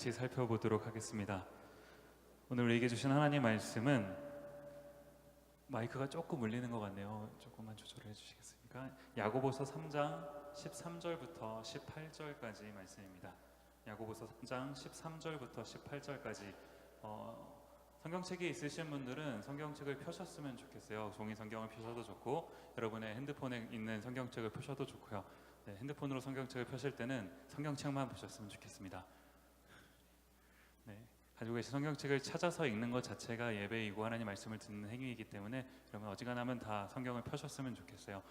같이 살펴보도록 하겠습니다. 오늘 우리에게 주신 하나님 말씀은 마이크가 조금 울리는 것 같네요. 조금만 조절해 주시겠습니까? 야고보서 3장 13절부터 18절까지 말씀입니다. 야고보서 3장 13절부터 18절까지 성경책이 있으신 분들은 성경책을 펴셨으면 좋겠어요. 종이 성경을 펴셔도 좋고 여러분의 핸드폰에 있는 성경책을 펴셔도 좋고요. 네, 핸드폰으로 성경책을 펴실 때는 성경책만 보셨으면 좋겠습니다. 네, 가지고 계신 성경책을 찾아서 읽는 것 자체가 예배이고 하나님 말씀을 듣는 행위이기 때문에 여러분 어지간하면 다 성경을 펴셨으면 좋겠어요.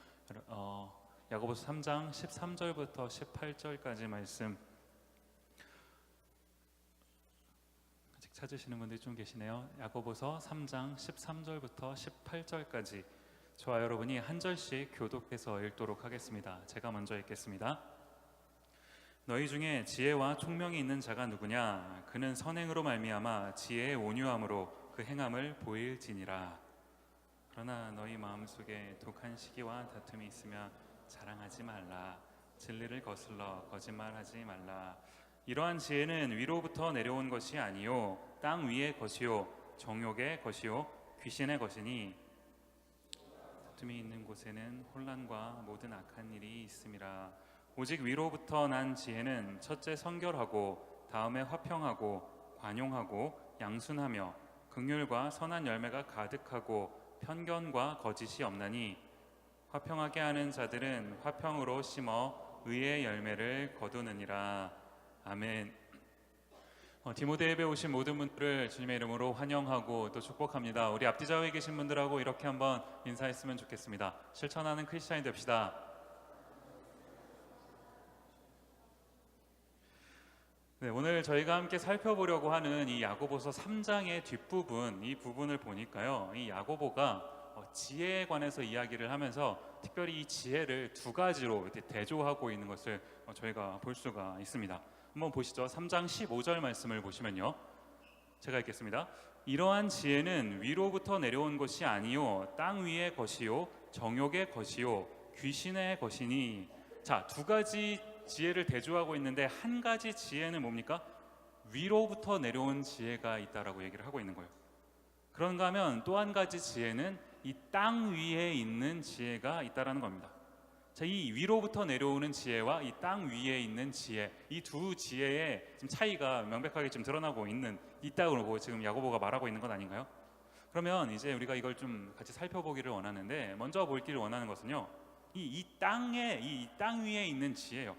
야고보서 3장 13절부터 18절까지 말씀 아직 찾으시는 분들이 좀 계시네요. 야고보서 3장 13절부터 18절까지 저와 여러분이 한 절씩 교독해서 읽도록 하겠습니다. 제가 먼저 읽겠습니다. 너희 중에 지혜와 총명이 있는 자가 누구냐? 그는 선행으로 말미암아 지혜의 온유함으로 그 행함을 보일지니라. 그러나 너희 마음속에 독한 시기와 다툼이 있으며 자랑하지 말라. 진리를 거슬러 거짓말하지 말라. 이러한 지혜는 위로부터 내려온 것이 아니요 땅 위의 것이요 정욕의 것이요 귀신의 것이니 다툼이 있는 곳에는 혼란과 모든 악한 일이 있음이라. 오직 위로부터 난 지혜는 첫째 성결하고 다음에 화평하고 관용하고 양순하며 긍휼과 선한 열매가 가득하고 편견과 거짓이 없나니 화평하게 하는 자들은 화평으로 심어 의의 열매를 거두느니라. 아멘. 디모데 예배 오신 모든 분들을 주님의 이름으로 환영하고 또 축복합니다. 우리 앞뒤 좌우에 계신 분들하고 이렇게 한번 인사했으면 좋겠습니다. 실천하는 크리스찬이 됩시다. 네, 오늘 저희가 함께 살펴보려고 하는 이 야고보서 3장의 뒷부분, 이 부분을 보니까요, 이 야고보가 지혜에 관해서 이야기를 하면서 특별히 이 지혜를 두 가지로 이렇게 대조하고 있는 것을 저희가 볼 수가 있습니다. 한번 보시죠. 3장 15절 말씀을 보시면요, 제가 읽겠습니다. 이러한 지혜는 위로부터 내려온 것이 아니요 땅 위의 것이요 정욕의 것이요 귀신의 것이니. 자, 두 가지 지혜를 대조하고 있는데 한 가지 지혜는 뭡니까? 위로부터 내려온 지혜가 있다라고 얘기를 하고 있는 거예요. 그런가 하면 또 한 가지 지혜는 이 땅 위에 있는 지혜가 있다라는 겁니다. 자, 이 위로부터 내려오는 지혜와 이 땅 위에 있는 지혜, 이 두 지혜의 지금 차이가 명백하게 좀 드러나고 있다고 지금 야고보가 말하고 있는 것 아닌가요? 그러면 이제 우리가 이걸 좀 같이 살펴보기를 원하는데, 먼저 보기를 원하는 것은요, 이 땅 위에 있는 지혜요.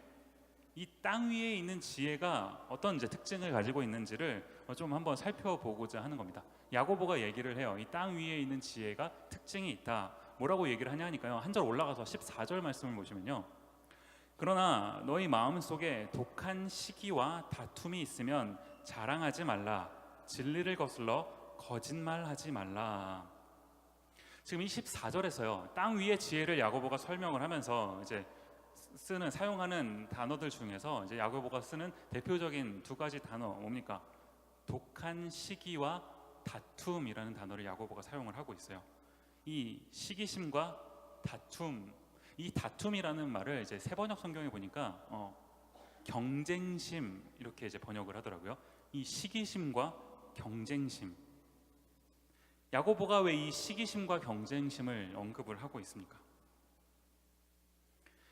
이 땅 위에 있는 지혜가 어떤 이제 특징을 가지고 있는지를 좀 한번 살펴보고자 하는 겁니다. 야고보가 얘기를 해요. 이 땅 위에 있는 지혜가 특징이 있다. 뭐라고 얘기를 하냐니까요. 한 절 올라가서 14절 말씀을 보시면요. 그러나 너희 마음속에 독한 시기와 다툼이 있으면 자랑하지 말라. 진리를 거슬러 거짓말하지 말라. 지금 이 14절에서요, 땅 위의 지혜를 야고보가 설명을 하면서 이제 사용하는 단어들 중에서 이제 야고보가 쓰는 대표적인 두 가지 단어 뭡니까? 독한 시기와 다툼이라는 단어를 야고보가 사용을 하고 있어요. 이 시기심과 다툼, 이 다툼이라는 말을 이제 세번역 성경에 보니까 경쟁심 이렇게 이제 번역을 하더라고요. 이 시기심과 경쟁심. 야고보가 왜 이 시기심과 경쟁심을 언급을 하고 있습니까?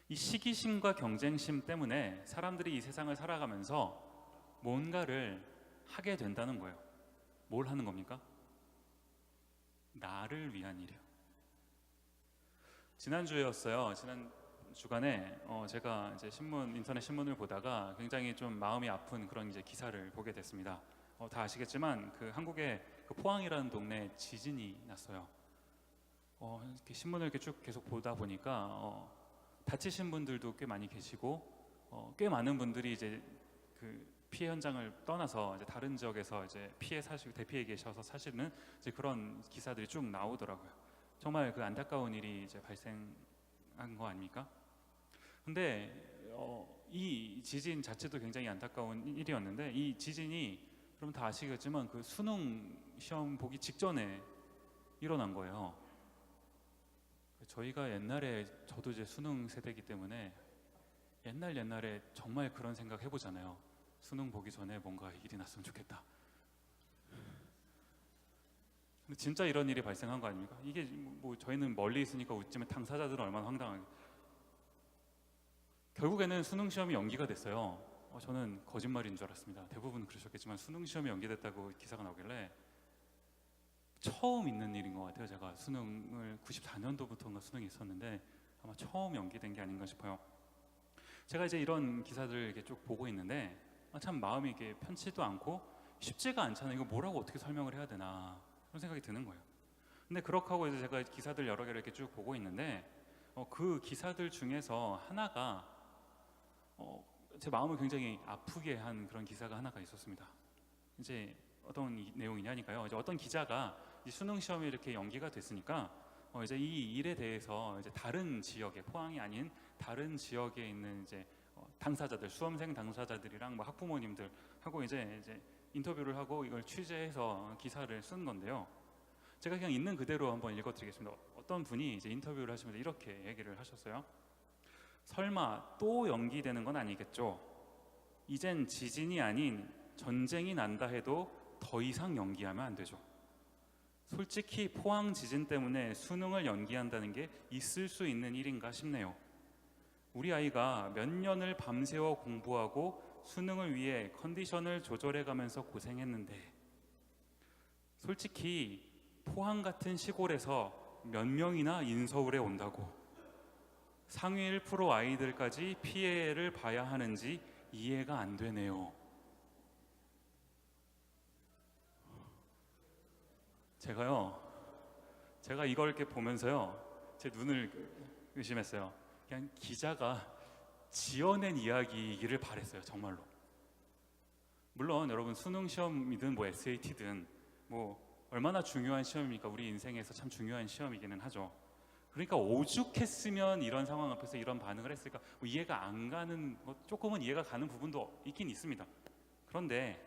이 시기심과 경쟁심 때문에 사람들이 이 세상을 살아가면서 뭔가를 하게 된다는 거예요. 뭘 하는 겁니까? 나를 위한 일이요. 지난주에였어요. 지난 주간에 제가 이제 인터넷 신문을 보다가 굉장히 좀 마음이 아픈 그런 이제 기사를 보게 됐습니다. 다 아시겠지만 그 한국의 그 포항이라는 동네에 지진이 났어요. 이렇게 신문을 이렇게 쭉 계속 보다 보니까 다치신 분들도 꽤 많이 계시고 꽤 많은 분들이 이제 그 피해 현장을 떠나서 이제 다른 지역에서 이제 대피해 계셔서 사시는 이제 그런 기사들이 쭉 나오더라고요. 정말 그 안타까운 일이 이제 발생한 거 아닙니까? 근데 이 지진 자체도 굉장히 안타까운 일이었는데, 이 지진이 여러분 다 아시겠지만 그 수능 시험 보기 직전에 일어난 거예요. 저희가 옛날에, 저도 이제 수능 세대이기 때문에 옛날에 정말 그런 생각 해보잖아요. 수능 보기 전에 뭔가 일이 났으면 좋겠다. 근데 진짜 이런 일이 발생한 거 아닙니까? 이게 뭐 저희는 멀리 있으니까 웃지만 당사자들은 얼마나 황당하게. 결국에는 수능 시험이 연기가 됐어요. 저는 거짓말인 줄 알았습니다. 대부분 그러셨겠지만 수능 시험이 연기됐다고 기사가 나오길래 처음 있는 일인 것 같아요. 제가 수능을 94년도부터인가 수능이 있었는데 아마 처음 연기된 게 아닌가 싶어요. 제가 이제 이런 기사들을 이렇게 쭉 보고 있는데 참 마음이 이게 편치도 않고 쉽지가 않잖아요. 이거 뭐라고 어떻게 설명을 해야 되나 그런 생각이 드는 거예요. 근데 그렇게 하고 이제 제가 기사들 여러 개를 이렇게 쭉 보고 있는데 그 기사들 중에서 하나가 제 마음을 굉장히 아프게 한 그런 기사가 하나가 있었습니다. 이제 어떤 내용이냐니까요. 이제 어떤 기자가 이 수능 시험이 이렇게 연기가 됐으니까 이제 이 일에 대해서 이제 다른 지역에 포항이 아닌 다른 지역에 있는 이제 당사자들, 수험생 당사자들이랑 뭐 학부모님들 하고 이제 인터뷰를 하고 이걸 취재해서 기사를 쓴 건데요. 제가 그냥 있는 그대로 한번 읽어드리겠습니다. 어떤 분이 이제 인터뷰를 하시면서 이렇게 얘기를 하셨어요. 설마 또 연기되는 건 아니겠죠? 이젠 지진이 아닌 전쟁이 난다 해도 더 이상 연기하면 안 되죠. 솔직히 포항 지진 때문에 수능을 연기한다는 게 있을 수 있는 일인가 싶네요. 우리 아이가 몇 년을 밤새워 공부하고 수능을 위해 컨디션을 조절해가면서 고생했는데 솔직히 포항 같은 시골에서 몇 명이나 인서울에 온다고 상위 1% 아이들까지 피해를 봐야 하는지 이해가 안 되네요. 제가 이걸 이렇게 보면서요, 제 눈을 의심했어요. 그냥 기자가 지어낸 이야기이기를 바랬어요, 정말로. 물론 여러분 수능 시험이든 뭐 SAT든 뭐 얼마나 중요한 시험입니까? 우리 인생에서 참 중요한 시험이기는 하죠. 그러니까 오죽했으면 이런 상황 앞에서 이런 반응을 했을까? 뭐 이해가 안 가는, 조금은 이해가 가는 부분도 있긴 있습니다. 그런데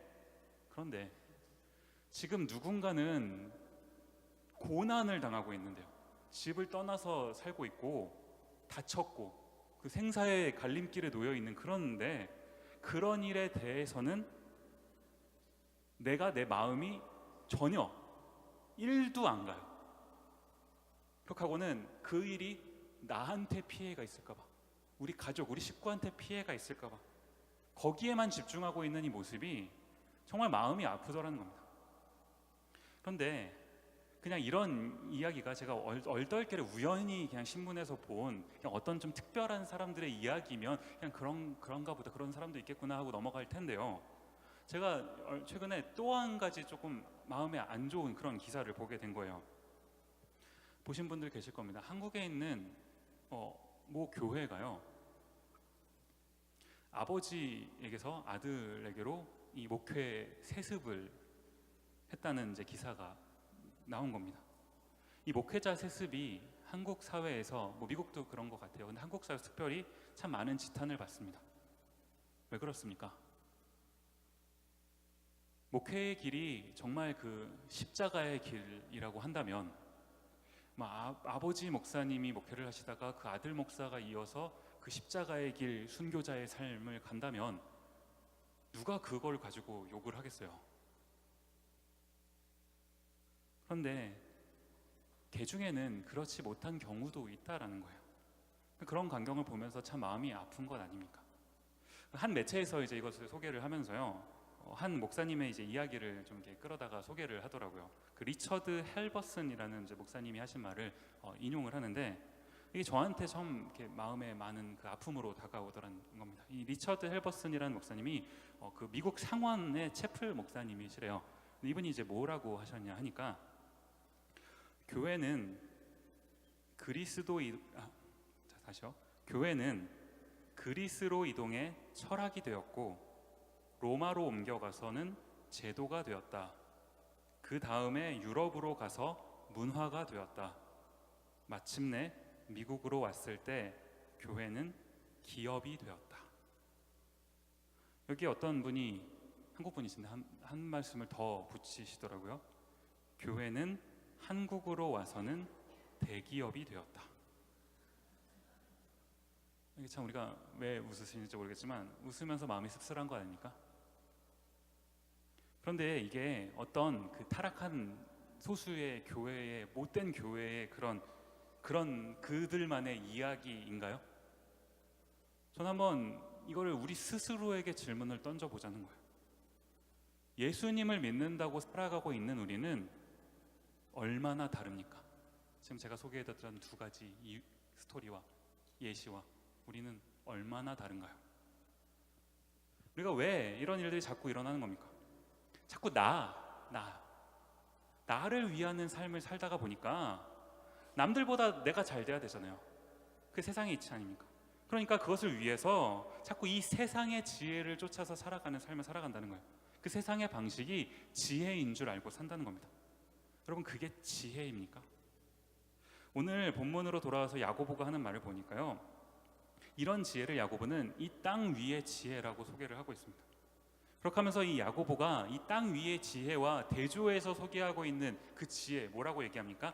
지금 누군가는 고난을 당하고 있는데요. 집을 떠나서 살고 있고 다쳤고 그 생사의 갈림길에 놓여 있는 그런데 그런 일에 대해서는 내 마음이 전혀 1도 안 가요. 그렇게 하고는 그 일이 나한테 피해가 있을까봐, 우리 가족, 우리 식구한테 피해가 있을까봐 거기에만 집중하고 있는 이 모습이 정말 마음이 아프더라는 겁니다. 그런데 그냥 이런 이야기가 제가 얼떨결에 우연히 그냥 신문에서 본 그냥 어떤 좀 특별한 사람들의 이야기면 그냥 그런가 보다, 그런 사람도 있겠구나 하고 넘어갈 텐데요. 제가 최근에 또 한 가지 조금 마음에 안 좋은 그런 기사를 보게 된 거예요. 보신 분들 계실 겁니다. 한국에 있는 모 교회가요, 아버지에게서 아들에게로 이 목회 세습을 했다는 이제 기사가 나온 겁니다. 이 목회자 세습이 한국 사회에서, 뭐 미국도 그런 것 같아요. 근데 한국 사회에서 특별히 참 많은 지탄을 받습니다. 왜 그렇습니까? 목회의 길이 정말 그 십자가의 길이라고 한다면 아버지 목사님이 목회를 하시다가 그 아들 목사가 이어서 그 십자가의 길, 순교자의 삶을 간다면 누가 그걸 가지고 욕을 하겠어요? 그런데 개 중에는 그렇지 못한 경우도 있다라는 거예요. 그런 광경을 보면서 참 마음이 아픈 것 아닙니까? 한 매체에서 이제 이것을 소개를 하면서요, 한 목사님의 이제 이야기를 좀 이렇게 끌어다가 소개를 하더라고요. 그 리처드 헬버슨이라는 이제 목사님이 하신 말을 인용을 하는데 이게 저한테 처음 이렇게 마음에 많은 그 아픔으로 다가오더라는 겁니다. 이 리처드 헬버슨이라는 목사님이 그 미국 상원의 채플 목사님이시래요. 이분이 이제 뭐라고 하셨냐 하니까 교회는 그리스로 이동해 철학이 되었고 로마로 옮겨가서는 제도가 되었다. 그 다음에 유럽으로 가서 문화가 되었다. 마침내 미국으로 왔을 때 교회는 기업이 되었다. 여기 어떤 분이, 한국 분이신데 한 말씀을 더 붙이시더라고요. 교회는 한국으로 와서는 대기업이 되었다. 이게 참, 우리가 왜 웃으시는지 모르겠지만 웃으면서 마음이 씁쓸한 거 아닙니까? 그런데 이게 어떤 그 타락한 소수의 교회의 못된 교회의 그런 그들만의 이야기인가요? 저는 한번 이거를 우리 스스로에게 질문을 던져보자는 거예요. 예수님을 믿는다고 살아가고 있는 우리는 얼마나 다릅니까? 지금 제가 소개해드렸던 두 가지 이 스토리와 예시와 우리는 얼마나 다른가요? 우리가 왜 이런 일들이 자꾸 일어나는 겁니까? 자꾸 나를 위하는 삶을 살다가 보니까 남들보다 내가 잘 돼야 되잖아요. 그 세상의 이치 아닙니까? 그러니까 그것을 위해서 자꾸 이 세상의 지혜를 쫓아서 살아가는 삶을 살아간다는 거예요. 그 세상의 방식이 지혜인 줄 알고 산다는 겁니다. 여러분, 그게 지혜입니까? 오늘 본문으로 돌아와서 야고보가 하는 말을 보니까요, 이런 지혜를 야고보는 이 땅 위의 지혜라고 소개를 하고 있습니다. 그렇게 하면서 이 야고보가 이 땅 위의 지혜와 대조해서 소개하고 있는 그 지혜, 뭐라고 얘기합니까?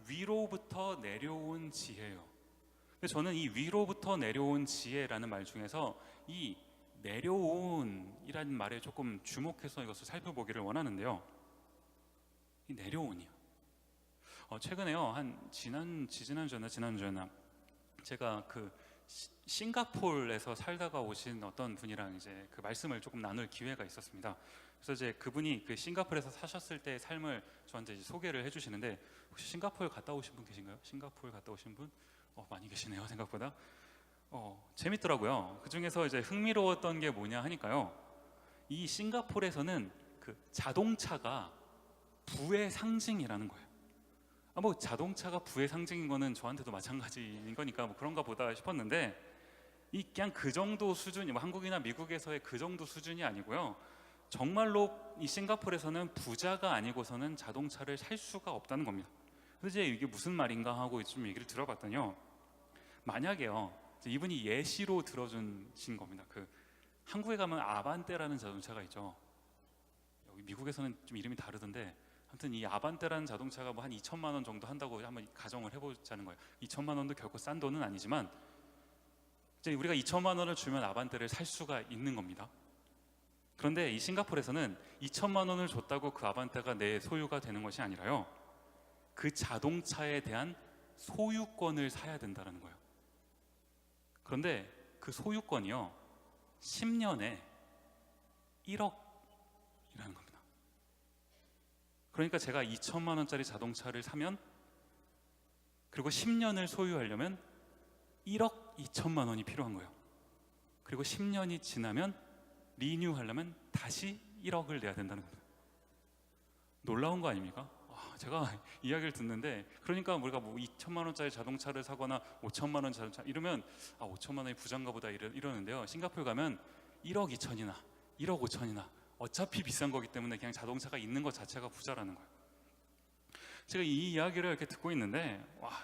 위로부터 내려온 지혜예요. 근데 저는 이 위로부터 내려온 지혜라는 말 중에서 이 내려온이라는 말에 조금 주목해서 이것을 살펴보기를 원하는데요. 이 내려온이요. 최근에요, 한 지난주였나 제가 그 싱가포르에서 살다가 오신 어떤 분이랑 이제 그 말씀을 조금 나눌 기회가 있었습니다. 그래서 이제 그분이 그 싱가포르에서 사셨을 때의 삶을 저한테 이제 소개를 해주시는데, 혹시 싱가포르 갔다 오신 분 계신가요? 싱가포르 갔다 오신 분? 많이 계시네요, 생각보다. 재밌더라고요. 그 중에서 이제 흥미로웠던 게 뭐냐 하니까요, 이 싱가포르에서는 그 자동차가 부의 상징이라는 거예요. 뭐 자동차가 부의 상징인 거는 저한테도 마찬가지인 거니까 뭐 그런가 보다 싶었는데, 이 그냥 그 정도 수준이, 뭐 한국이나 미국에서의 그 정도 수준이 아니고요, 정말로 이 싱가포르에서는 부자가 아니고서는 자동차를 살 수가 없다는 겁니다. 그래서 이제 이게 무슨 말인가 하고 좀 얘기를 들어봤더니요, 만약에요, 이분이 예시로 들어주신 겁니다. 그 한국에 가면 아반떼라는 자동차가 있죠. 여기 미국에서는 좀 이름이 다르던데, 아무튼 이 아반떼라는 자동차가 뭐 한 2천만 원 정도 한다고 한번 가정을 해보자는 거예요. 2천만 원도 결코 싼 돈은 아니지만 이제 우리가 2천만 원을 주면 아반떼를 살 수가 있는 겁니다. 그런데 이 싱가포르에서는 2천만 원을 줬다고 그 아반떼가 내 소유가 되는 것이 아니라요, 그 자동차에 대한 소유권을 사야 된다는 거예요. 그런데 그 소유권이요, 10년에 1억이라는 겁니다. 그러니까 제가 2천만 원짜리 자동차를 사면, 그리고 10년을 소유하려면 1억 2천만 원이 필요한 거예요. 그리고 10년이 지나면 리뉴하려면 다시 1억을 내야 된다는 겁니다. 놀라운 거 아닙니까? 제가 이야기를 듣는데, 그러니까 우리가 뭐 2천만 원짜리 자동차를 사거나 5천만 원 자동차 이러면 5천만 원이 부자인가 보다 이러는데요, 싱가포르 가면 1억 2천이나 1억 5천이나 어차피 비싼 거기 때문에 그냥 자동차가 있는 것 자체가 부자라는 거예요. 제가 이 이야기를 이렇게 듣고 있는데,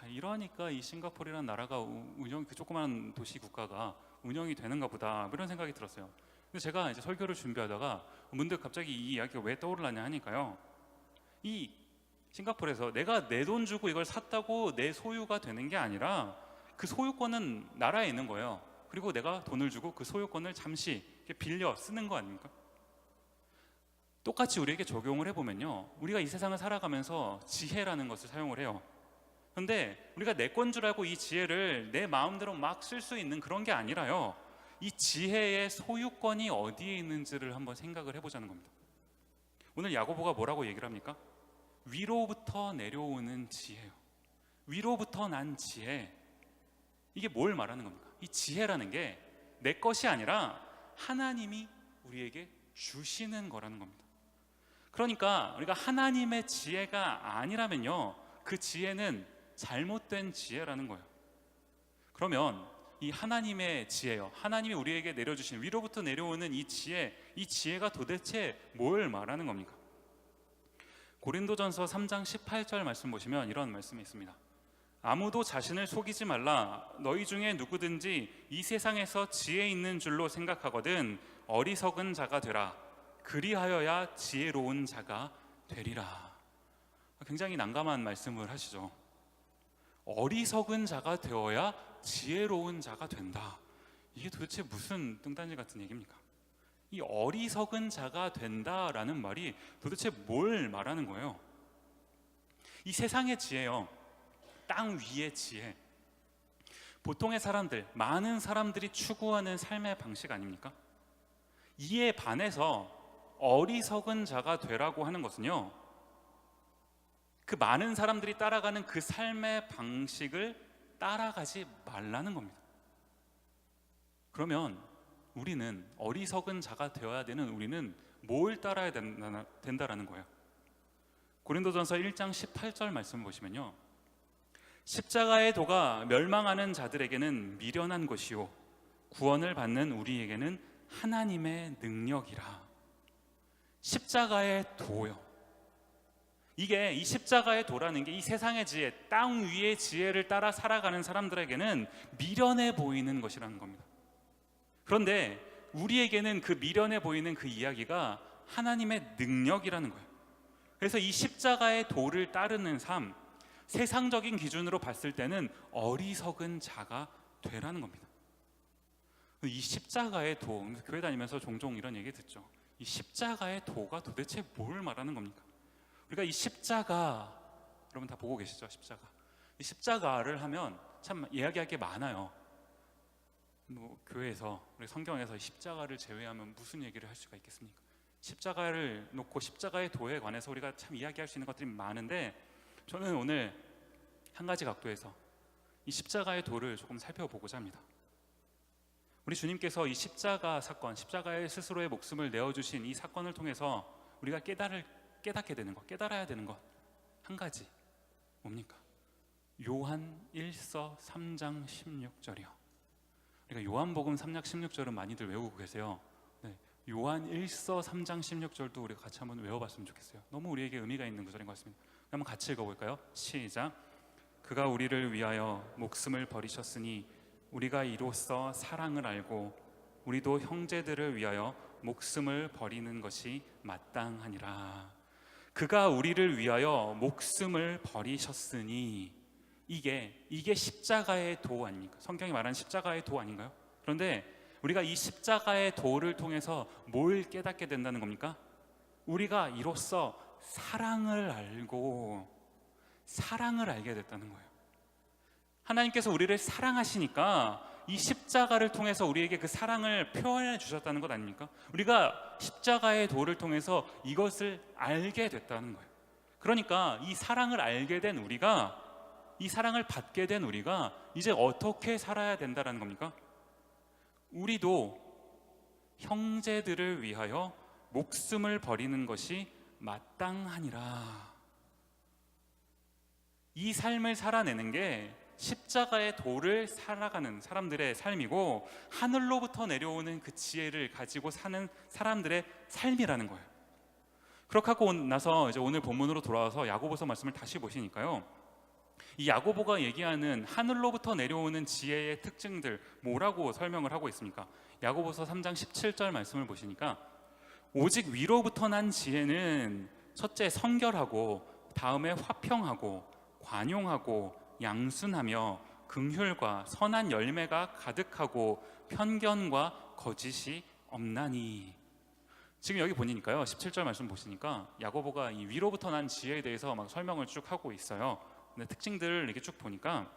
이러니까 이 싱가포르라는 나라가 그 조그만 도시 국가가 운영이 되는가 보다, 이런 생각이 들었어요. 근데 제가 이제 설교를 준비하다가 문득 갑자기 이 이야기가 왜 떠오르냐 하니까요, 이 싱가포르에서 내가 내 돈 주고 이걸 샀다고 내 소유가 되는 게 아니라 그 소유권은 나라에 있는 거예요. 그리고 내가 돈을 주고 그 소유권을 잠시 빌려 쓰는 거 아닙니까? 똑같이 우리에게 적용을 해보면요, 우리가 이 세상을 살아가면서 지혜라는 것을 사용을 해요. 그런데 우리가 내 건 줄 알고 이 지혜를 내 마음대로 막 쓸 수 있는 그런 게 아니라요, 이 지혜의 소유권이 어디에 있는지를 한번 생각을 해보자는 겁니다. 오늘 야고보가 뭐라고 얘기를 합니까? 위로부터 내려오는 지혜요. 위로부터 난 지혜. 이게 뭘 말하는 겁니까? 이 지혜라는 게 내 것이 아니라 하나님이 우리에게 주시는 거라는 겁니다. 그러니까 우리가 하나님의 지혜가 아니라면요, 그 지혜는 잘못된 지혜라는 거예요. 그러면 이 하나님의 지혜요, 하나님이 우리에게 내려주신 위로부터 내려오는 이 지혜가 도대체 뭘 말하는 겁니까? 고린도전서 3장 18절 말씀 보시면 이런 말씀이 있습니다. 아무도 자신을 속이지 말라. 너희 중에 누구든지 이 세상에서 지혜 있는 줄로 생각하거든 어리석은 자가 되라. 그리하여야 지혜로운 자가 되리라. 굉장히 난감한 말씀을 하시죠. 어리석은 자가 되어야 지혜로운 자가 된다. 이게 도대체 무슨 뚱딴지 같은 얘기입니까? 이 어리석은 자가 된다라는 말이 도대체 뭘 말하는 거예요? 이 세상의 지혜요, 땅 위의 지혜, 보통의 사람들, 많은 사람들이 추구하는 삶의 방식 아닙니까? 이에 반해서 어리석은 자가 되라고 하는 것은요, 그 많은 사람들이 따라가는 그 삶의 방식을 따라가지 말라는 겁니다. 그러면 우리는 어리석은 자가 되어야 되는 우리는 뭘 따라야 된다라는 거예요. 고린도전서 1장 18절 말씀을 보시면요, 십자가의 도가 멸망하는 자들에게는 미련한 것이요 구원을 받는 우리에게는 하나님의 능력이라. 십자가의 도요, 이게 이 십자가의 도라는 게 이 세상의 지혜, 땅 위의 지혜를 따라 살아가는 사람들에게는 미련해 보이는 것이라는 겁니다. 그런데 우리에게는 그 미련해 보이는 그 이야기가 하나님의 능력이라는 거예요. 그래서 이 십자가의 도를 따르는 삶, 세상적인 기준으로 봤을 때는 어리석은 자가 되라는 겁니다. 이 십자가의 도, 교회 다니면서 종종 이런 얘기 듣죠. 이 십자가의 도가 도대체 뭘 말하는 겁니까? 우리가 이 십자가, 여러분 다 보고 계시죠? 십자가. 이 십자가를 하면 참 이야기할 게 많아요. 뭐 교회에서, 우리 성경에서 십자가를 제외하면 무슨 얘기를 할 수가 있겠습니까? 십자가를 놓고 십자가의 도에 관해서 우리가 참 이야기할 수 있는 것들이 많은데, 저는 오늘 한 가지 각도에서 이 십자가의 도를 조금 살펴보고자 합니다. 우리 주님께서 이 십자가 사건, 십자가에 스스로의 목숨을 내어주신 이 사건을 통해서 우리가 깨닫게 되는 것, 깨달아야 되는 것 한 가지, 뭡니까? 요한 1서 3장 16절이요. 우리가 요한복음 3장 16절은 많이들 외우고 계세요. 네, 요한 1서 3장 16절도 우리가 같이 한번 외워봤으면 좋겠어요. 너무 우리에게 의미가 있는 구절인 것 같습니다. 한번 같이 읽어볼까요? 시작. 그가 우리를 위하여 목숨을 버리셨으니 우리가 이로써 사랑을 알고 우리도 형제들을 위하여 목숨을 버리는 것이 마땅하니라. 그가 우리를 위하여 목숨을 버리셨으니, 이게 십자가의 도 아닙니까? 성경이 말하는 십자가의 도 아닌가요? 그런데 우리가 이 십자가의 도를 통해서 뭘 깨닫게 된다는 겁니까? 우리가 이로써 사랑을 알고 사랑을 알게 됐다는 거예요. 하나님께서 우리를 사랑하시니까 이 십자가를 통해서 우리에게 그 사랑을 표현해 주셨다는 것 아닙니까? 우리가 십자가의 도를 통해서 이것을 알게 됐다는 거예요. 그러니까 이 사랑을 알게 된 우리가, 이 사랑을 받게 된 우리가 이제 어떻게 살아야 된다는 겁니까? 우리도 형제들을 위하여 목숨을 버리는 것이 마땅하니라. 이 삶을 살아내는 게 십자가의 도를 살아가는 사람들의 삶이고, 하늘로부터 내려오는 그 지혜를 가지고 사는 사람들의 삶이라는 거예요. 그렇게 하고 나서 이제 오늘 본문으로 돌아와서 야고보서 말씀을 다시 보시니까요, 이 야고보가 얘기하는 하늘로부터 내려오는 지혜의 특징들, 뭐라고 설명을 하고 있습니까? 야고보서 3장 17절 말씀을 보시니까, 오직 위로부터 난 지혜는 첫째 성결하고, 다음에 화평하고 관용하고 양순하며 긍휼과 선한 열매가 가득하고 편견과 거짓이 없나니. 지금 여기 보니까요, 17절 말씀 보시니까 야고보가 이 위로부터 난 지혜에 대해서 막 설명을 쭉 하고 있어요. 근데 특징들을 이렇게 쭉 보니까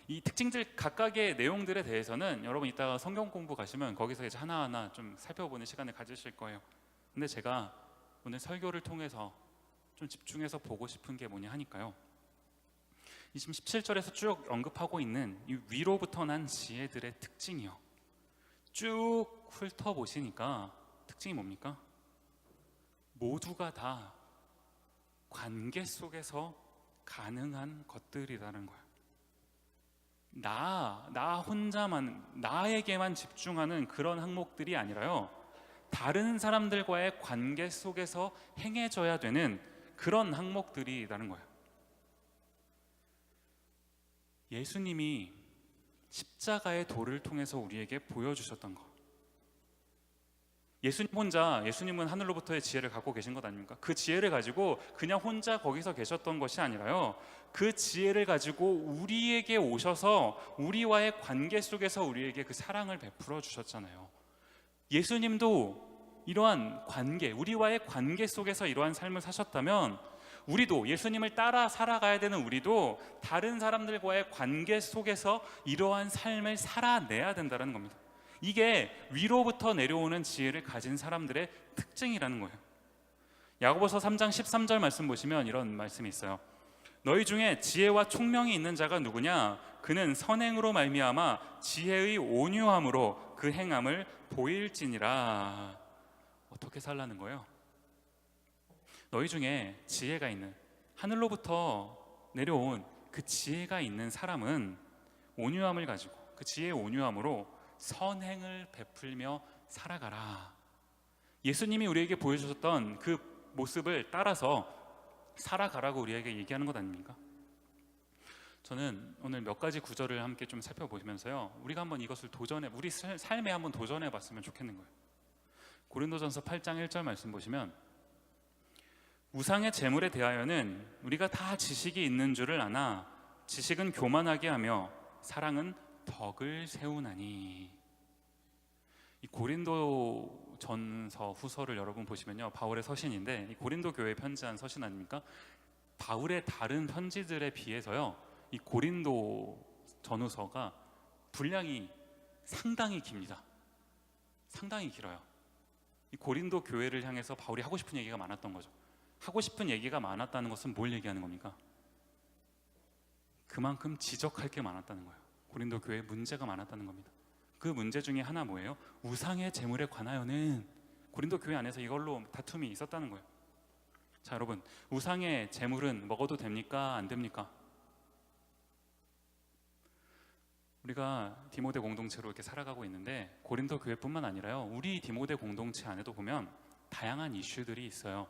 이 특징들 각각의 내용들에 대해서는 여러분 이따가 성경 공부 가시면 거기서 이제 하나하나 좀 살펴보는 시간을 가지실 거예요. 근데 제가 오늘 설교를 통해서 좀 집중해서 보고 싶은 게 뭐냐 하니까요, 이 지금 17절에서 쭉 언급하고 있는 이 위로부터 난 지혜들의 특징이요, 쭉 훑어보시니까 특징이 뭡니까? 모두가 다 관계 속에서 가능한 것들이라는 거예요. 나 혼자만, 나에게만 집중하는 그런 항목들이 아니라요, 다른 사람들과의 관계 속에서 행해져야 되는 그런 항목들이라는 거예요. 예수님이 십자가의 도를 통해서 우리에게 보여주셨던 것, 예수님은 하늘로부터의 지혜를 갖고 계신 것 아닙니까? 그 지혜를 가지고 그냥 혼자 거기서 계셨던 것이 아니라요, 그 지혜를 가지고 우리에게 오셔서 우리와의 관계 속에서 우리에게 그 사랑을 베풀어 주셨잖아요. 예수님도 이러한 관계, 우리와의 관계 속에서 이러한 삶을 사셨다면 우리도, 예수님을 따라 살아가야 되는 우리도 다른 사람들과의 관계 속에서 이러한 삶을 살아내야 된다는 겁니다. 이게 위로부터 내려오는 지혜를 가진 사람들의 특징이라는 거예요. 야고보서 3장 13절 말씀 보시면 이런 말씀이 있어요. 너희 중에 지혜와 총명이 있는 자가 누구냐? 그는 선행으로 말미암아 지혜의 온유함으로 그 행함을 보일지니라. 어떻게 살라는 거예요? 너희 중에 지혜가 있는, 하늘로부터 내려온 그 지혜가 있는 사람은 온유함을 가지고 그 지혜의 온유함으로 선행을 베풀며 살아가라. 예수님이 우리에게 보여주셨던 그 모습을 따라서 살아가라고 우리에게 얘기하는 것 아닙니까? 저는 오늘 몇 가지 구절을 함께 좀 살펴보면서요, 우리가 한번 이것을 우리 삶에 한번 도전해 봤으면 좋겠는 거예요. 고린도전서 8장 1절 말씀 보시면, 우상의 재물에 대하여는 우리가 다 지식이 있는 줄을 아나 지식은 교만하게 하며 사랑은 덕을 세우나니. 이 고린도전서 후서를 여러분 보시면요, 바울의 서신인데 이 고린도 교회에 편지한 서신 아닙니까? 바울의 다른 편지들에 비해서요, 이 고린도 전후서가 분량이 상당히 깁니다. 상당히 길어요. 이 고린도 교회를 향해서 바울이 하고 싶은 얘기가 많았던 거죠. 하고 싶은 얘기가 많았다는 것은 뭘 얘기하는 겁니까? 그만큼 지적할 게 많았다는 거예요. 고린도 교회에 문제가 많았다는 겁니다. 그 문제 중에 하나 뭐예요? 우상의 재물에 관하여는 고린도 교회 안에서 이걸로 다툼이 있었다는 거예요. 자, 여러분, 우상의 재물은 먹어도 됩니까? 안 됩니까? 우리가 디모데 공동체로 이렇게 살아가고 있는데 고린도 교회뿐만 아니라요, 우리 디모데 공동체 안에도 보면 다양한 이슈들이 있어요.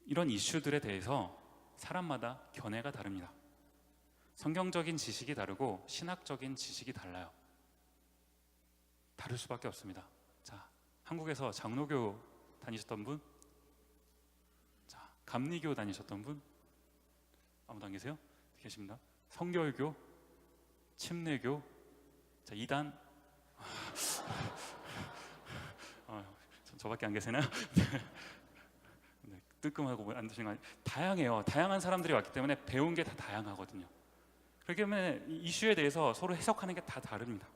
이런 이슈들에 대해서 사람마다 견해가 다릅니다. 성경적인 지식이 다르고 신학적인 지식이 달라요. 다를 수밖에 없습니다. 자, 한국에서 장로교 다니셨던 분? 자, 감리교 다니셨던 분? 아무도 안 계세요? 계십니다. 성결교, 침례교, 자, 이단. 저밖에 안 계세나요? 네, 뜨끔하고 안 드시는 거 아니에요? 다양해요. 다양한 사람들이 왔기 때문에 배운 게 다 다양하거든요. 그렇기 때문에 이 이슈에 대해서 서로 해석하는 게 다 다릅니다.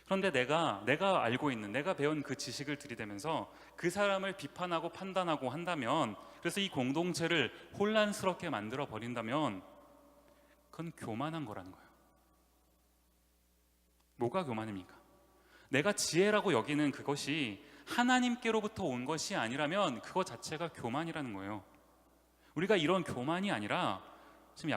그런데 내가 알고 있는, 내가 배운 그 지식을 들이대면서 그 사람을 비판하고 판단하고 한다면, 그래서 이 공동체를 혼란스럽게 만들어 버린다면 그건 교만한 거라는 거예요. 뭐가 교만입니까? 내가 지혜라고 여기는 그것이 하나님께로부터 온 것이 아니라면 그것 자체가 교만이라는 거예요. 우리가 이런 교만이 아니라, 지금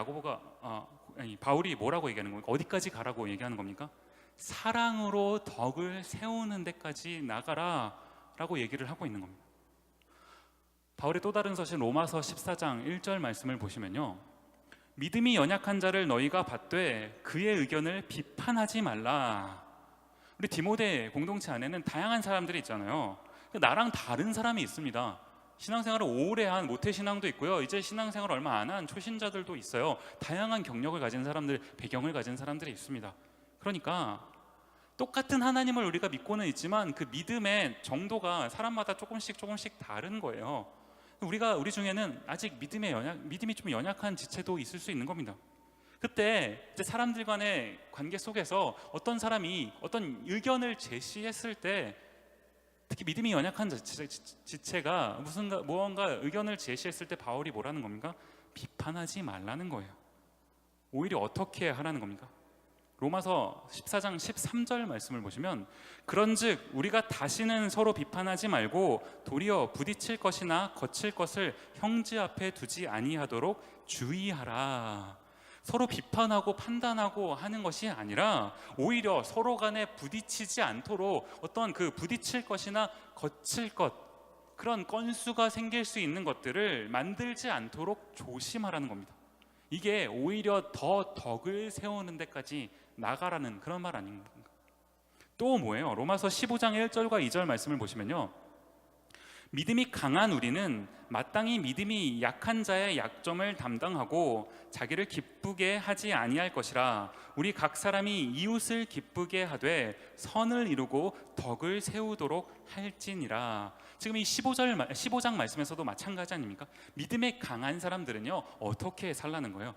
바울이 뭐라고 얘기하는 겁니까? 어디까지 가라고 얘기하는 겁니까? 사랑으로 덕을 세우는 데까지 나가라 라고 얘기를 하고 있는 겁니다. 바울의 또 다른 서신 로마서 14장 1절 말씀을 보시면요, 믿음이 연약한 자를 너희가 받되 그의 의견을 비판하지 말라. 우리 디모데 공동체 안에는 다양한 사람들이 있잖아요. 나랑 다른 사람이 있습니다. 신앙생활을 오래 한 모태신앙도 있고요, 이제 신앙생활을 얼마 안 한 초신자들도 있어요. 다양한 경력을 가진 사람들, 배경을 가진 사람들이 있습니다. 그러니까 똑같은 하나님을 우리가 믿고는 있지만 그 믿음의 정도가 사람마다 조금씩 다른 거예요. 우리 중에는 아직 믿음이 좀 연약한 지체도 있을 수 있는 겁니다. 그때 이제 사람들 간의 관계 속에서 어떤 사람이 어떤 의견을 제시했을 때, 특히 믿음이 연약한 지체가 무언가 의견을 제시했을 때 바울이 뭐라는 겁니까? 비판하지 말라는 거예요. 오히려 어떻게 하라는 겁니까? 로마서 14장 13절 말씀을 보시면, 그런즉 우리가 다시는 서로 비판하지 말고 도리어 부딪힐 것이나 거칠 것을 형제 앞에 두지 아니하도록 주의하라. 서로 비판하고 판단하고 하는 것이 아니라 오히려 서로 간에 부딪히지 않도록 어떤 그 부딪힐 것이나 거칠 것, 그런 건수가 생길 수 있는 것들을 만들지 않도록 조심하라는 겁니다. 이게 오히려 더 덕을 세우는 데까지 나가라는 그런 말 아닌가. 또 뭐예요? 로마서 15장 1절과 2절 말씀을 보시면요, 믿음이 강한 우리는 마땅히 믿음이 약한 자의 약점을 담당하고 자기를 기쁘게 하지 아니할 것이라. 우리 각 사람이 이웃을 기쁘게 하되 선을 이루고 덕을 세우도록 할지니라. 지금 이 15장 말씀에서도 마찬가지 아닙니까? 믿음에 강한 사람들은요, 어떻게 살라는 거예요?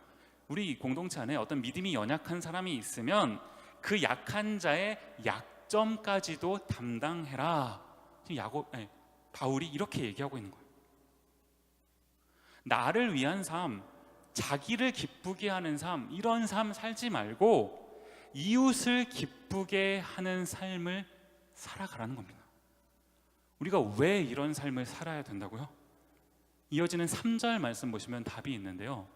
우리 공동체 안에 어떤 믿음이 연약한 사람이 있으면 그 약한 자의 약점까지도 담당해라. 바울이 이렇게 얘기하고 있는 거예요. 나를 위한 삶, 자기를 기쁘게 하는 삶, 이런 삶 살지 말고 이웃을 기쁘게 하는 삶을 살아가라는 겁니다. 우리가 왜 이런 삶을 살아야 된다고요? 이어지는 3절 말씀 보시면 답이 있는데요.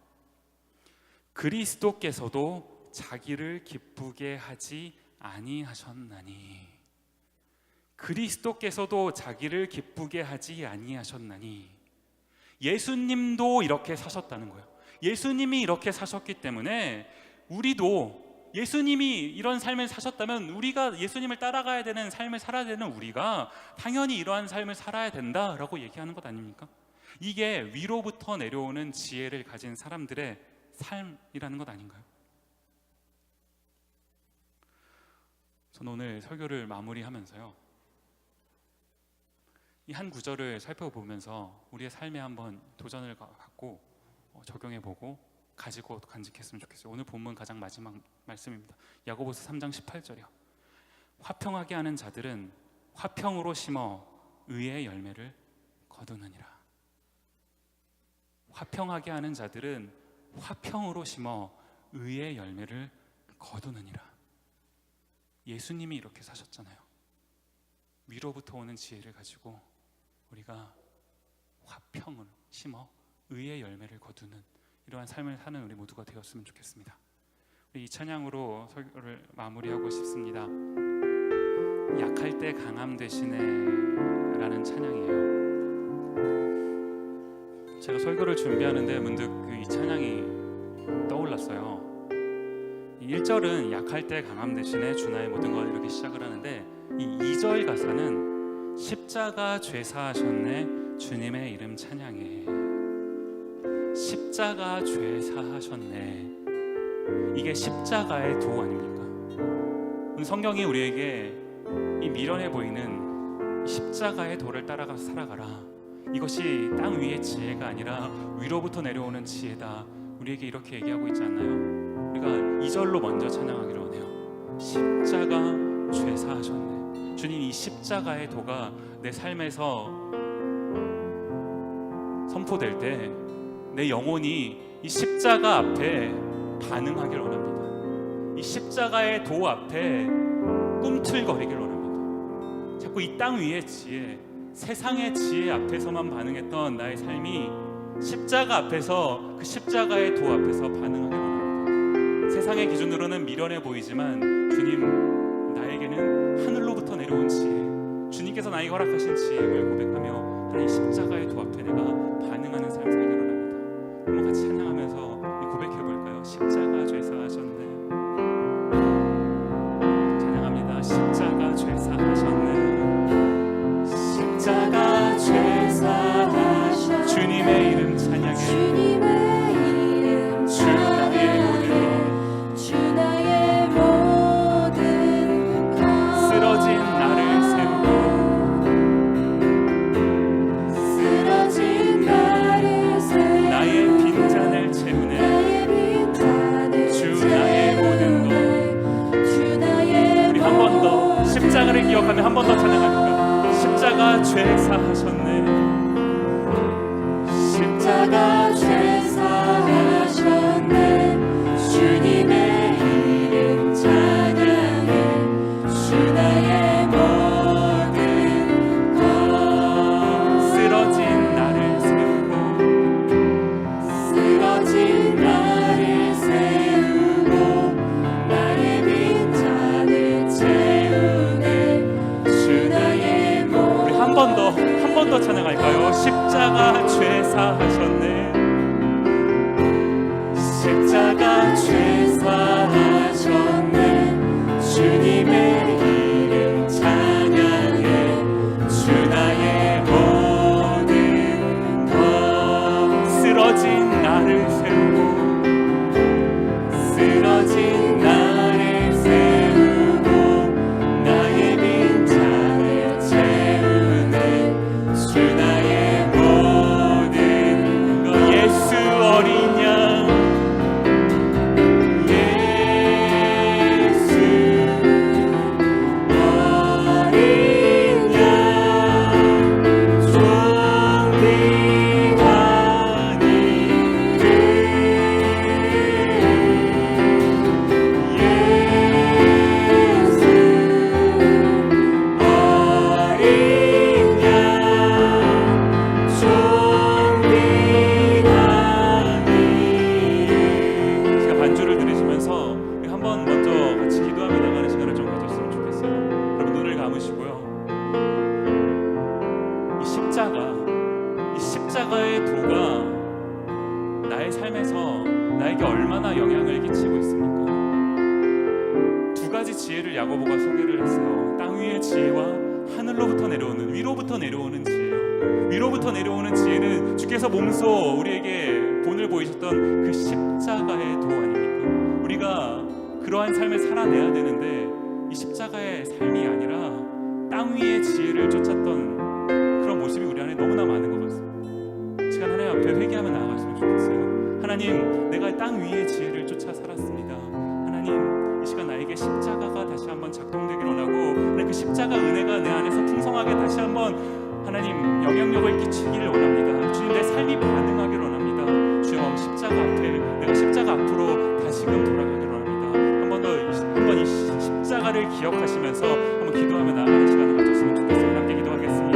그리스도께서도 자기를 기쁘게 하지 아니하셨나니. 그리스도께서도 자기를 기쁘게 하지 아니하셨나니. 예수님도 이렇게 사셨다는 거예요. 예수님이 이렇게 사셨기 때문에 우리도, 예수님이 이런 삶을 사셨다면 우리가 예수님을 따라가야 되는 삶을 살아야 되는 우리가 당연히 이러한 삶을 살아야 된다라고 얘기하는 것 아닙니까? 이게 위로부터 내려오는 지혜를 가진 사람들의 삶이라는 것 아닌가요? 저는 오늘 설교를 마무리하면서요, 이 한 구절을 살펴보면서 우리의 삶에 한번 도전을 갖고 적용해보고 가지고 간직했으면 좋겠어요. 오늘 본문 가장 마지막 말씀입니다. 야고보서 3장 18절이요. 화평하게 하는 자들은 화평으로 심어 의의 열매를 거두느니라. 화평하게 하는 자들은 화평으로 심어 의의 열매를 거두느니라. 예수님이 이렇게 사셨잖아요. 위로부터 오는 지혜를 가지고 우리가 화평을 심어 의의 열매를 거두는 이러한 삶을 사는 우리 모두가 되었으면 좋겠습니다. 우리 이 찬양으로 설교를 마무리하고 싶습니다. 약할 때 강함 되시네 라는 찬양이에요. 제가 설교를 준비하는데 문득 이 찬양이 떠올랐어요. 1절은 약할 때 강함 되시네 주나의 모든 것 이렇게 시작을 하는데, 이 2절 가사는 십자가 죄사하셨네 주님의 이름 찬양해. 십자가 죄사하셨네, 이게 십자가의 도 아닙니까? 성경이 우리에게 이 미련해 보이는 십자가의 도를 따라가서 살아가라, 이것이 땅 위의 지혜가 아니라 위로부터 내려오는 지혜다, 우리에게 이렇게 얘기하고 있지 않나요? 우리가 2절로 먼저 찬양하기로 하네요. 십자가 죄사하셨네. 주님, 이 십자가의 도가 내 삶에서 선포될 때 내 영혼이 이 십자가 앞에 반응하길 원합니다. 이 십자가의 도 앞에 꿈틀거리길 원합니다. 자꾸 이 땅 위의 지혜, 세상의 지혜 앞에서만 반응했던 나의 삶이 십자가 앞에서, 그 십자가의 도 앞에서 반응하길 원합니다. 세상의 기준으로는 미련해 보이지만 주님, 나에게는 하늘로부터 내려온 지혜, 주님께서 나에게 허락하신 지혜를 고백하며 하나님 십자가의 도 앞에 내가 반응하는 삶을 살기를 원합니다. 한번 같이 찬양하면서 고백해 볼까요? 십자가 죄사하셨네. 찬양합니다. 십자가 죄사하셨네. 십자가 죄사하셨네. 주님의 이름 찬양해. 주님의 이름 찬양해. 주 나의 모든 것. 쓰러진 나를 세우고, 쓰러진 나를 세우고 나의 빈잔을 채우네. 주 나의 모든 것. 주 나의 우리 한 번 더 십자가를 기억하며 한 번 더 찬양합니다. 십자가 죄사하셨네. 십자가 죄사하셨네. 주님의 이름 찬양해. 주 나의 모든 것. 쓰러진 나를 세우고, 쓰러진 나를 세우고 나의 빈잔을 채우네. 주 나의 모든. 우리 한 번 더 찬양할까요? 십자가 죄사하셨네. 십자가 죄사하셨네. 주님의 이름 찬양해. 주 나의 모든 이 십자가의 도가 나의 삶에서 나에게 얼마나 영향을 끼치고 있습니까? 두 가지 지혜를 야고보가 소개를 했어요. 땅 위의 지혜와 하늘로부터 내려오는, 위로부터 내려오는 지혜요. 위로부터 내려오는 지혜는 주께서 몸소 우리에게 본을 보이셨던 그 십자가의 도 아닙니까? 우리가 그러한 삶을 살아내야 되는데 이 십자가의 삶이 아니라 땅 위의 지혜를 쫓았던 그런 모습이 우리 안에 너무나 많은 것 같습니다. 시간 하나님 앞에 회개하며 나아갔으면 좋겠어요. 하나님, 내가 땅 위의 지혜를 쫓아 살았습니다. 하나님, 이 시간 나에게 십자가가 다시 한번 작동되기를 원하고 그 십자가 은혜가 내 안에서 풍성하게 다시 한번 하나님 영향력을 끼치기를 원합니다. 주님, 내 삶이 반응하기를 원합니다. 주여, 십자가 앞에, 내가 십자가 앞으로 다시금 돌아가기를 원합니다. 한 번 이 십자가를 기억하시면서 한번 기도하며 나아가는 시간을 가졌으면 좋겠어요. 함께 기도하겠습니다.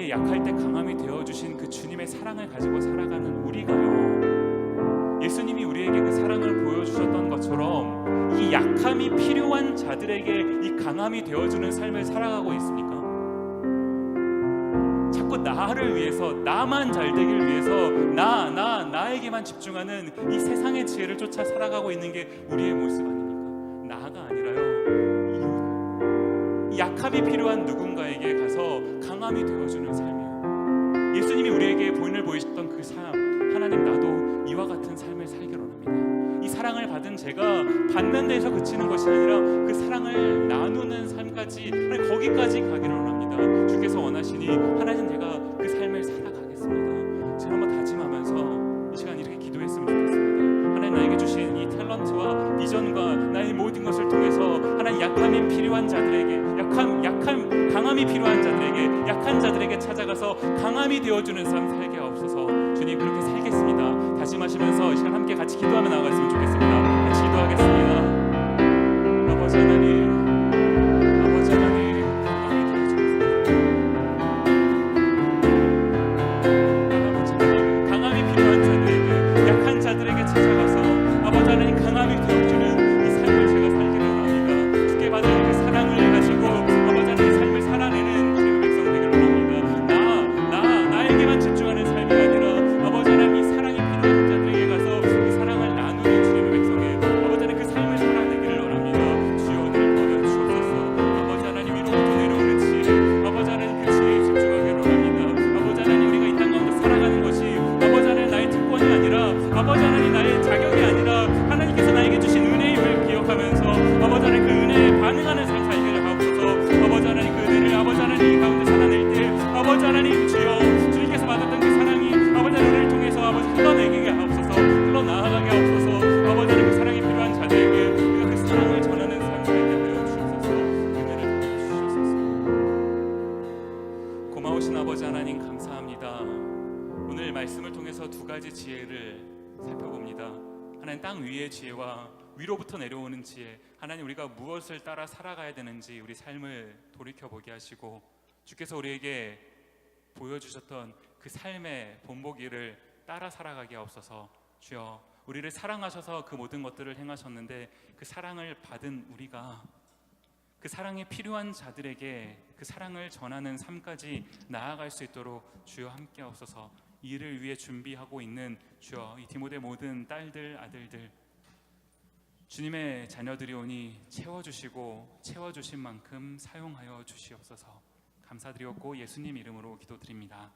약할 때 강함이 되어주신 그 주님의 사랑을 가지고 살아가는 우리가요, 예수님이 우리에게 그 사랑을 보여주셨던 것처럼 이 약함이 필요한 자들에게 이 강함이 되어주는 삶을 살아가고 있습니까? 자꾸 나를 위해서, 나만 잘 되길 위해서 나에게만 집중하는 이 세상의 지혜를 쫓아 살아가고 있는 게 우리의 모습 아닙니까? 나가 아니라요, 이 약함이 필요한 누군가에게 가서 강함이 되어주는 삶이에요. 예수님이 우리에게 본을 보이셨던 그 삶, 하나님, 나도 이와 같은 삶을 살기를 원합니다. 이 사랑을 받은 제가 받는 데서 그치는 것이 아니라 그 사랑을 나누는 삶까지, 거기까지 가기를 원합니다. 주께서 원하시니 하나님, 제가 그 삶을 살아가겠습니다. 필요한 자들에게, 강함이 필요한 자들에게, 약한 자들에게 찾아가서 강함이 되어주는 삶 살게 하옵소서. 주님, 그렇게 살겠습니다. 다시 마시면서 이 시간 함께 같이 기도하며 나아갔으면 좋겠습니다. 같이 기도하겠습니다. 아버지 하나님, 아버지 하나님, 강함이 되어주는 아버지 하나님, 강함이 필요한 자들에게, 약한 자들에게 찾아가서 아버지 하나님 강함이 되어주는 이 삶을 제가 살기를 원합니다. 주께 받은 그 사랑을 가지고 아버지 하나님 삶을 살아내는 주님의 백성 되기를 원합니다. 나에게만 집중하는 삶이 아니라 아버지 하나님 이 사랑이 필요한 자들에게 가서 이 사랑을 나누는 주님의 백성의 아버지 하나님 그 삶을 살아내기를 원합니다. 주여 오늘 보여 주옵소서. 아버지 하나님 위로부터 내려오는 지혜, 아버지 하나님 그 지혜에 집중하기를 원합니다. 아버지 하나님 우리가 이 땅 가운데 살아가는 것이 아버지 하나님 나의 특권이 아니라 아버지 하나님 나의 자격이 아니라 하나님께서 나에게 주신 은혜임을 기억하면서 아버지 하나님 그 은혜에 반응하는 삶 살기를 하옵소서. 아버지 하나님 그 은혜를 아버지 하나님 가운데 살아낼 때 아버지 하나님 주여 주님께서 받았던 그 사랑이 아버지 하나님 우리를 통해서 아버지 흘러내게 하옵소서. 흘러나아가게 하옵소서. 아버지 하나님 그 사랑이 필요한 자들에게 우리가 그 사랑을 전하는 삶 살게 하여 주옵소서. 은혜를 주옵소서. 고마우신 아버지 하나님 감사합니다. 오늘 말씀을 통해서 두 가지 지혜를 살펴봅니다. 하나님 땅 위의 지혜와 위로부터 내려오는 지혜. 하나님 우리가 무엇을 따라 살아가야 되는지 우리 삶을 돌이켜보게 하시고 주께서 우리에게 보여주셨던 그 삶의 본보기를 따라 살아가게 하옵소서. 주여 우리를 사랑하셔서 그 모든 것들을 행하셨는데 그 사랑을 받은 우리가 그 사랑이 필요한 자들에게 그 사랑을 전하는 삶까지 나아갈 수 있도록 주여 함께 하옵소서. 이를 위해 준비하고 있는 주여 이 디모데 모든 딸들 아들들 주님의 자녀들이 오니 채워주시고 채워주신 만큼 사용하여 주시옵소서. 감사드리었고 예수님 이름으로 기도드립니다.